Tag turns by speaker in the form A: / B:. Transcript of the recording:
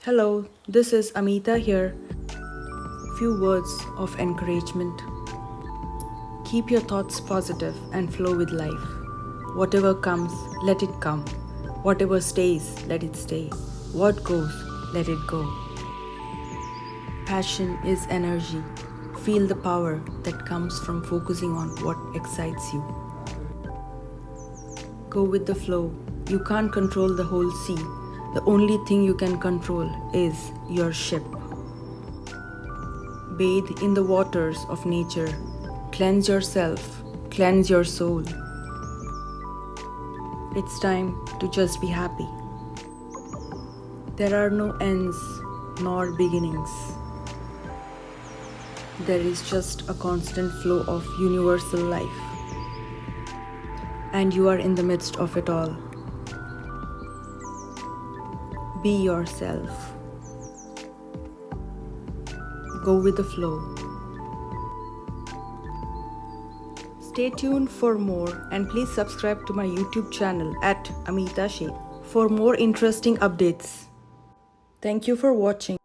A: Hello, this is Amita here. Few words of encouragement. Keep your thoughts positive and flow with life. Whatever comes, let it come. Whatever stays, let it stay. What goes, let it go. Passion is energy. Feel the power that comes from focusing on what excites you. Go with the flow. You can't control the whole sea. The only thing you can control is your ship. Bathe in the waters of nature. Cleanse yourself. Cleanse your soul. It's time to just be happy. There are no ends nor beginnings. There is just a constant flow of universal life. And you are in the midst of it all. Be yourself. Go with the flow. Stay tuned for more and please subscribe to my YouTube channel at Amita Sheikh for more interesting updates. Thank you for watching.